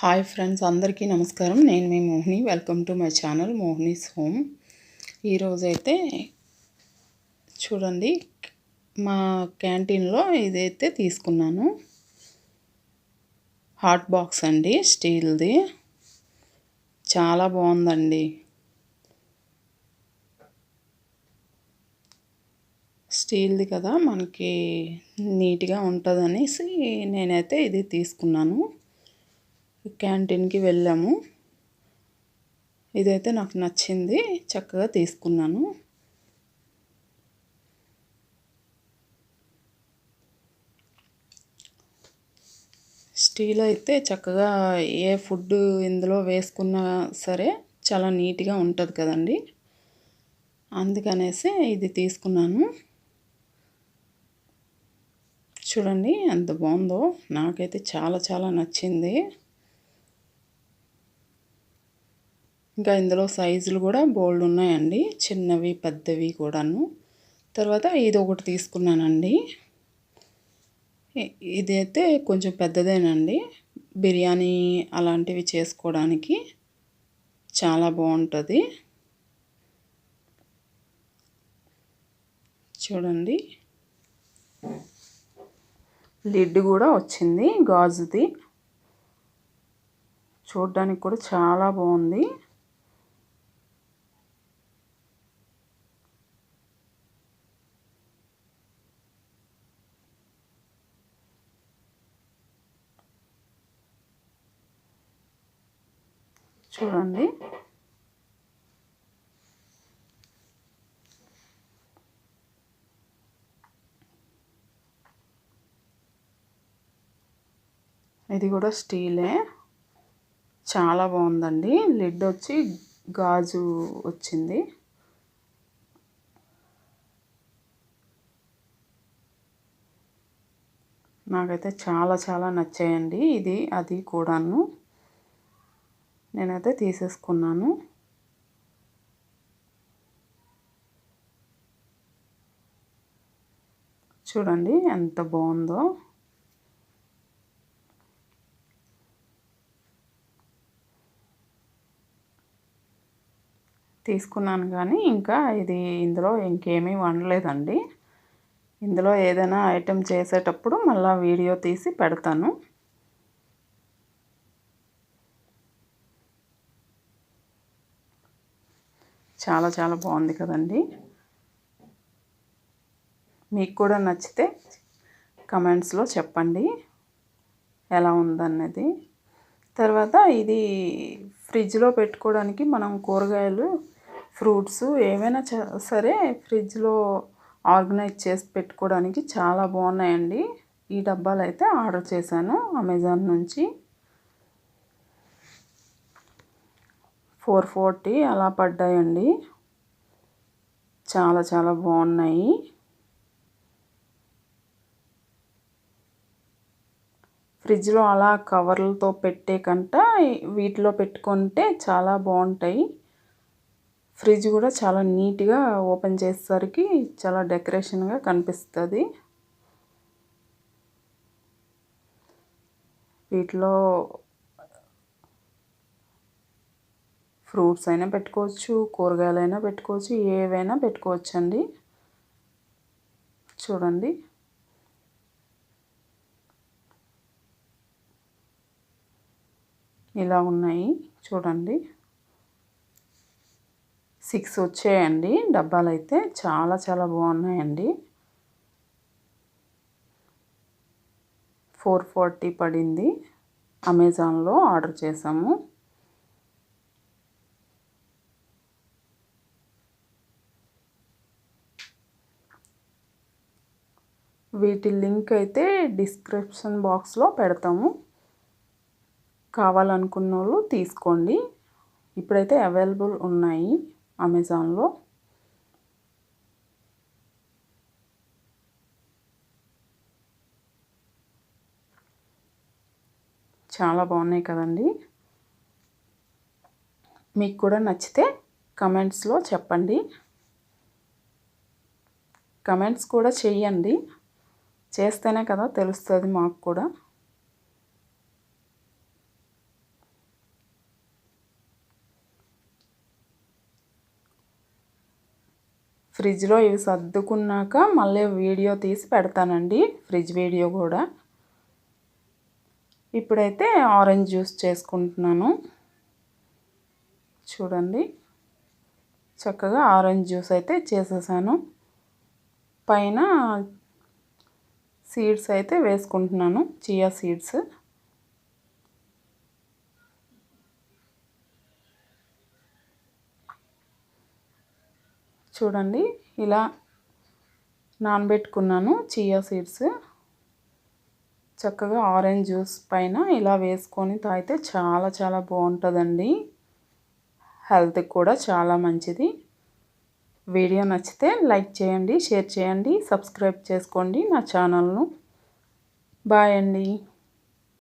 Hi friends, అందరికీ నమస్కారం. నేను మీ Mohini. Welcome to my channel Mohini's home. ఈరోజైతే చూడండి, మా క్యాంటీన్లో ఇదైతే తీసుకున్నాను. హాట్ బాక్స్ అండి, స్టీల్ది. చాలా బాగుందండి. స్టీల్ది కదా, మనకి నీట్గా ఉంటుందనేసి నేనైతే ఇది తీసుకున్నాను. క్యాంటీన్కి వెళ్ళాము. ఇదైతే నాకు నచ్చింది, చక్కగా తీసుకున్నాను. స్టీల్ అయితే చక్కగా ఏ ఫుడ్ ఇందులో వేసుకున్నా సరే చాలా నీట్గా ఉంటుంది కదండి. అందుకనేసి ఇది తీసుకున్నాను. చూడండి ఎంత బాగుందో, నాకైతే చాలా చాలా నచ్చింది. ఇంకా ఇందులో సైజులు కూడా బోల్డ్ ఉన్నాయండి, చిన్నవి పెద్దవి కూడాను. తర్వాత ఇది ఒకటి తీసుకున్నానండి. ఇదైతే కొంచెం పెద్దదేనండి, బిర్యానీ అలాంటివి చేసుకోవడానికి చాలా బాగుంటుంది. చూడండి, లిడ్ కూడా వచ్చింది గాజుది. చూడడానికి కూడా చాలా బాగుంది. చూడండి, ఇది కూడా స్టీలే, చాలా బాగుందండి. లిడ్ వచ్చి గాజు వచ్చింది. నాకైతే చాలా చాలా నచ్చాయండి. ఇది అది కూడాను నేనైతే తీసేసుకున్నాను. చూడండి ఎంత బాగుందో. తీసుకున్నాను కానీ ఇంకా ఇది ఇందులో ఇంకేమీ వండలేదండి. ఇందులో ఏదైనా ఐటెం చేసేటప్పుడు మళ్ళీ వీడియో తీసి పెడతాను. చాలా చాలా బాగుంది కదండి. మీకు కూడా నచ్చితే కమెంట్స్లో చెప్పండి ఎలా ఉందన్నది. తర్వాత ఇది ఫ్రిడ్జ్లో పెట్టుకోవడానికి మనం కూరగాయలు, ఫ్రూట్స్ ఏమైనా సరే ఫ్రిడ్జ్లో ఆర్గనైజ్ చేసి పెట్టుకోవడానికి చాలా బాగున్నాయండి. ఈ డబ్బాలు అయితే ఆర్డర్ చేశాను అమెజాన్ నుంచి. 440 అలా పడ్డాయండి. చాలా చాలా బాగున్నాయి. ఫ్రిడ్జ్లో అలా కవర్లతో పెట్టే కంట వీటిలో పెట్టుకుంటే చాలా బాగుంటాయి. ఫ్రిడ్జ్ కూడా చాలా నీట్గా ఓపెన్ చేసేసరికి చాలా డెకరేషన్గా కనిపిస్తుంది. వీటిలో ఫ్రూట్స్ అయినా పెట్టుకోవచ్చు, కూరగాయలైనా పెట్టుకోవచ్చు, ఏవైనా పెట్టుకోవచ్చు అండి. చూడండి, ఇలా ఉన్నాయి. చూడండి, 6 వచ్చాయండి డబ్బాలు. అయితే చాలా చాలా బాగున్నాయండి. 440 పడింది. అమెజాన్లో ఆర్డర్ చేసాము. వీటి లింక్ అయితే డిస్క్రిప్షన్ బాక్స్లో పెడతాము. కావాలనుకున్న వాళ్ళు తీసుకోండి. ఇప్పుడైతే అవైలబుల్ ఉన్నాయి అమెజాన్లో. చాలా బాగున్నాయి కదండి. మీకు కూడా నచ్చితే కమెంట్స్లో చెప్పండి. కమెంట్స్ కూడా చెయ్యండి, చేస్తేనే కదా తెలుస్తుంది మాకు కూడా. ఫ్రిడ్జ్లో ఇవి సర్దుకున్నాక మళ్ళీ వీడియో తీసి పెడతానండి, ఫ్రిడ్జ్ వీడియో కూడా. ఇప్పుడైతే ఆరెంజ్ జ్యూస్ చేసుకుంటున్నాను. చూడండి, చక్కగా ఆరెంజ్ జ్యూస్ అయితే చేసేసాను. పైన సీడ్స్ అయితే వేసుకుంటున్నాను, చియా సీడ్స్. చూడండి, ఇలా నానబెట్టుకున్నాను చియా సీడ్స్. చక్కగా ఆరెంజ్ జ్యూస్ పైన ఇలా వేసుకొని తాగితే చాలా చాలా బాగుంటుందండి. హెల్త్కి కూడా చాలా మంచిది. వీడియో నచ్చితే లైక్ చేయండి, షేర్ చేయండి, సబ్స్క్రైబ్ చేసుకోండి నా ఛానల్ను. బాయ్ అండి.